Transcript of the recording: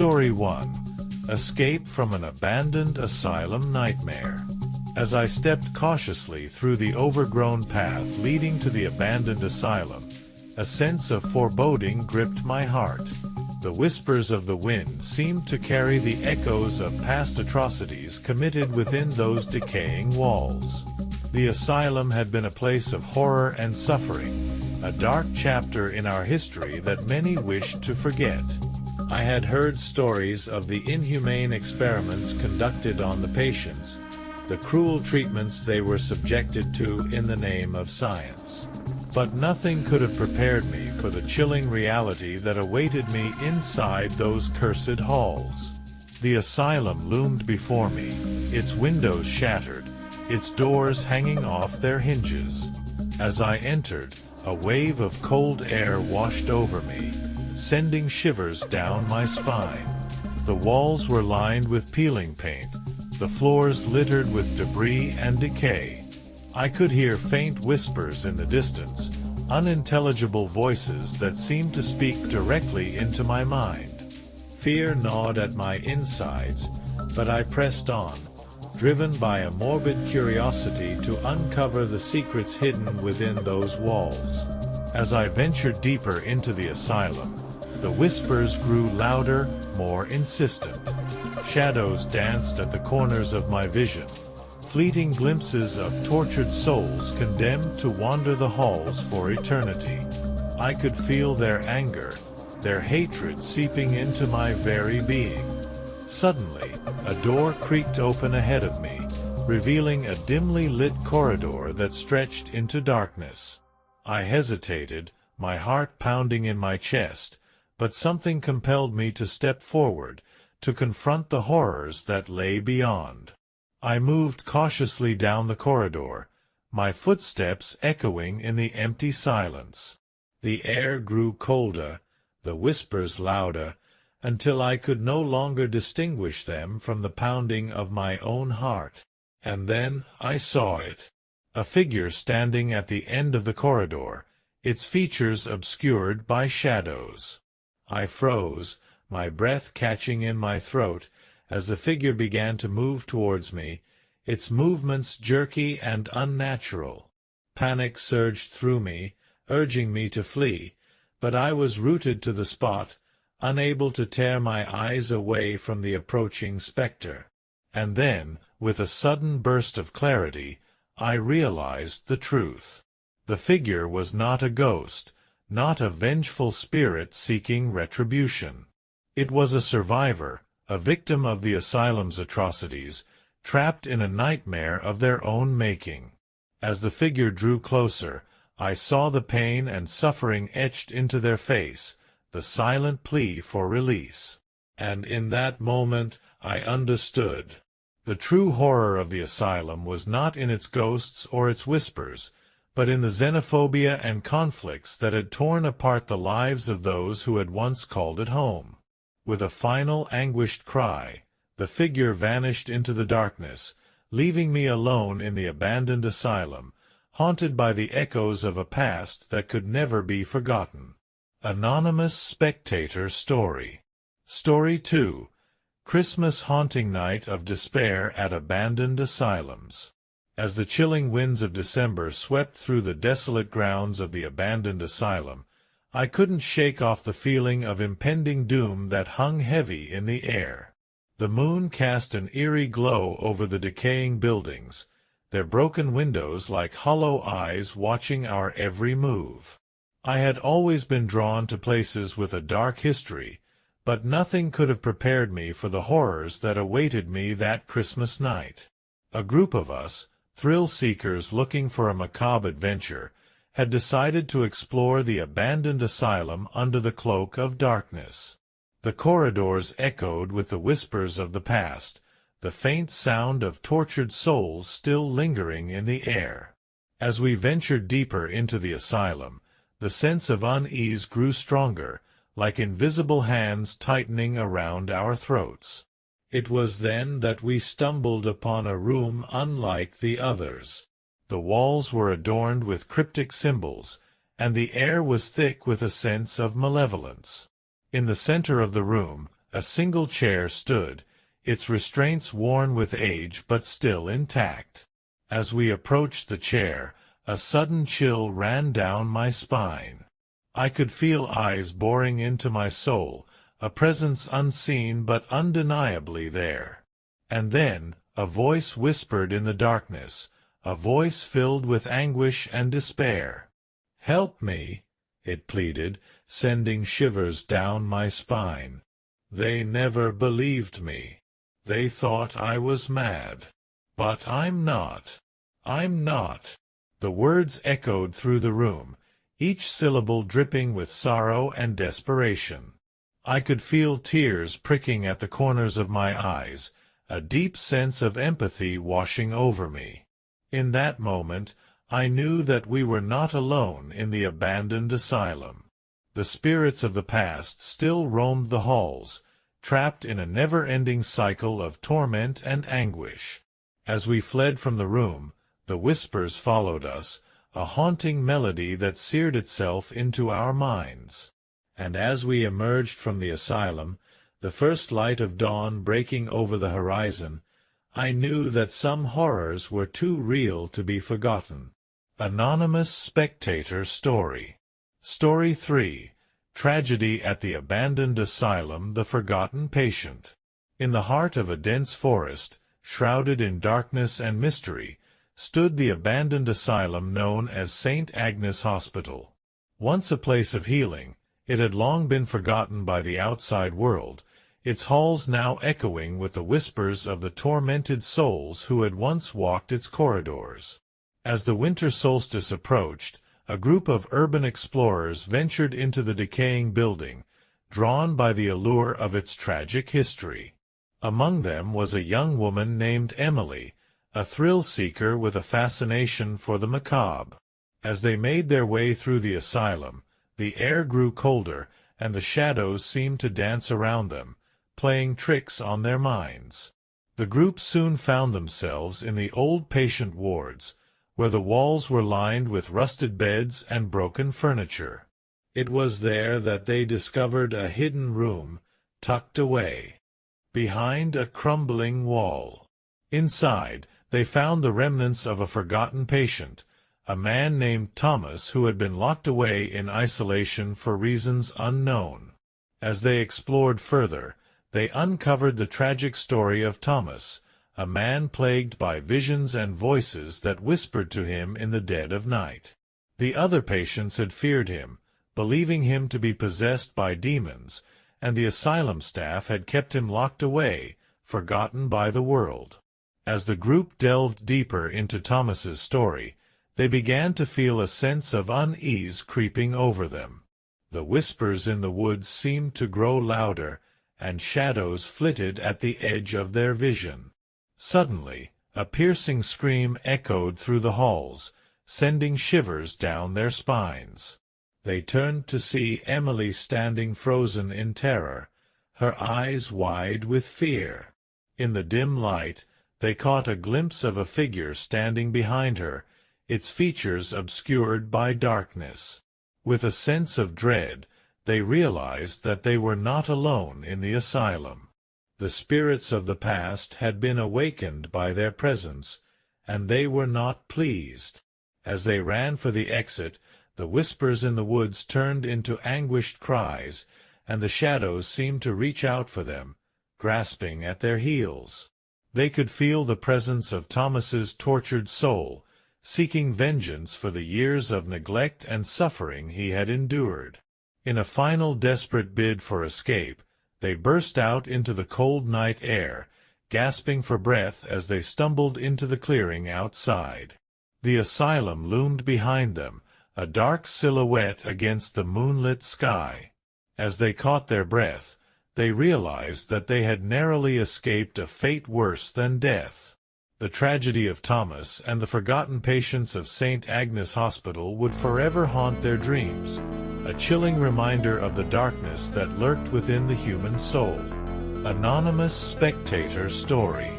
Story 1. Escape from an abandoned asylum nightmare. As I stepped cautiously through the overgrown path leading to the abandoned asylum, a sense of foreboding gripped my heart. The whispers of the wind seemed to carry the echoes of past atrocities committed within those decaying walls. The asylum had been a place of horror and suffering, a dark chapter in our history that many wished to forget. I had heard stories of the inhumane experiments conducted on the patients, the cruel treatments they were subjected to in the name of science. But nothing could have prepared me for the chilling reality that awaited me inside those cursed halls. The asylum loomed before me, its windows shattered, its doors hanging off their hinges. As I entered, a wave of cold air washed over me, sending shivers down my spine. The walls were lined with peeling paint, the floors littered with debris and decay. I could hear faint whispers in the distance, unintelligible voices that seemed to speak directly into my mind. Fear gnawed at my insides, but I pressed on, driven by a morbid curiosity to uncover the secrets hidden within those walls. As I ventured deeper into the asylum, the whispers grew louder, more insistent. Shadows danced at the corners of my vision, fleeting glimpses of tortured souls condemned to wander the halls for eternity. I could feel their anger, their hatred seeping into my very being. Suddenly, a door creaked open ahead of me, revealing a dimly lit corridor that stretched into darkness. I hesitated, my heart pounding in my chest, but something compelled me to step forward, to confront the horrors that lay beyond. I moved cautiously down the corridor, my footsteps echoing in the empty silence. The air grew colder, the whispers louder, until I could no longer distinguish them from the pounding of my own heart. And then I saw it. A figure standing at the end of the corridor, its features obscured by shadows. I froze, my breath catching in my throat, as the figure began to move towards me, its movements jerky and unnatural. Panic surged through me, urging me to flee, but I was rooted to the spot, unable to tear my eyes away from the approaching spectre. And then, with a sudden burst of clarity, I realized the truth. The figure was not a ghost, not a vengeful spirit seeking retribution. It was a survivor, a victim of the asylum's atrocities, trapped in a nightmare of their own making. As the figure drew closer, I saw the pain and suffering etched into their face, the silent plea for release. And in that moment, I understood. The true horror of the asylum was not in its ghosts or its whispers, but in the xenophobia and conflicts that had torn apart the lives of those who had once called it home. With a final anguished cry, the figure vanished into the darkness, leaving me alone in the abandoned asylum, haunted by the echoes of a past that could never be forgotten. Anonymous Spectator Story. Story 2. Christmas Haunting Night of Despair at Abandoned Asylums. As the chilling winds of December swept through the desolate grounds of the abandoned asylum, I couldn't shake off the feeling of impending doom that hung heavy in the air. The moon cast an eerie glow over the decaying buildings, their broken windows like hollow eyes watching our every move. I had always been drawn to places with a dark history, but nothing could have prepared me for the horrors that awaited me that Christmas night. A group of us, thrill-seekers looking for a macabre adventure, had decided to explore the abandoned asylum under the cloak of darkness. The corridors echoed with the whispers of the past, the faint sound of tortured souls still lingering in the air. As we ventured deeper into the asylum, the sense of unease grew stronger, like invisible hands tightening around our throats. It was then that we stumbled upon a room unlike the others. The walls were adorned with cryptic symbols, and the air was thick with a sense of malevolence. In the center of the room, A single chair stood, its restraints worn with age but still intact. As we approached the chair, a sudden chill ran down my spine. I could feel eyes boring into my soul, a presence unseen but undeniably there. And then, a voice whispered in the darkness, a voice filled with anguish and despair. "Help me," it pleaded, sending shivers down my spine. "They never believed me. They thought I was mad. But I'm not. I'm not." The words echoed through the room, each syllable dripping with sorrow and desperation. I could feel tears pricking at the corners of my eyes, a deep sense of empathy washing over me. In that moment, I knew that we were not alone in the abandoned asylum. The spirits of the past still roamed the halls, trapped in a never-ending cycle of torment and anguish. As we fled from the room, the whispers followed us, a haunting melody that seared itself into our minds. And as we emerged from the asylum, the first light of dawn breaking over the horizon, I knew that some horrors were too real to be forgotten. Anonymous Spectator Story. Story 3. Tragedy at the Abandoned Asylum, The Forgotten Patient. In the heart of a dense forest, shrouded in darkness and mystery, stood the abandoned asylum known as St. Agnes Hospital. Once a place of healing, it had long been forgotten by the outside world, its halls now echoing with the whispers of the tormented souls who had once walked its corridors. As the winter solstice approached, a group of urban explorers ventured into the decaying building, drawn by the allure of its tragic history. Among them was a young woman named Emily, a thrill-seeker with a fascination for the macabre. As they made their way through the asylum, the air grew colder, and the shadows seemed to dance around them, playing tricks on their minds. The group soon found themselves in the old patient wards, where the walls were lined with rusted beds and broken furniture. It was there that they discovered a hidden room, tucked away behind a crumbling wall. Inside, they found the remnants of a forgotten patient, a man named Thomas who had been locked away in isolation for reasons unknown. As they explored further, they uncovered the tragic story of Thomas, a man plagued by visions and voices that whispered to him in the dead of night. The other patients had feared him, believing him to be possessed by demons, and the asylum staff had kept him locked away, forgotten by the world. As the group delved deeper into Thomas's story, they began to feel a sense of unease creeping over them. The whispers in the woods seemed to grow louder, and shadows flitted at the edge of their vision. Suddenly, a piercing scream echoed through the halls, sending shivers down their spines. They turned to see Emily standing frozen in terror, her eyes wide with fear. In the dim light, they caught a glimpse of a figure standing behind her, its features obscured by darkness. With a sense of dread, they realized that they were not alone in the asylum. The spirits of the past had been awakened by their presence, and they were not pleased. As they ran for the exit, the whispers in the woods turned into anguished cries, and the shadows seemed to reach out for them, grasping at their heels. They could feel the presence of Thomas's tortured soul, seeking vengeance for the years of neglect and suffering he had endured. In a final desperate bid for escape, they burst out into the cold night air, gasping for breath as they stumbled into the clearing outside. The asylum loomed behind them, a dark silhouette against the moonlit sky. As they caught their breath, they realized that they had narrowly escaped a fate worse than death. The tragedy of Thomas and the forgotten patients of St. Agnes Hospital would forever haunt their dreams, a chilling reminder of the darkness that lurked within the human soul. Anonymous Spectator Story.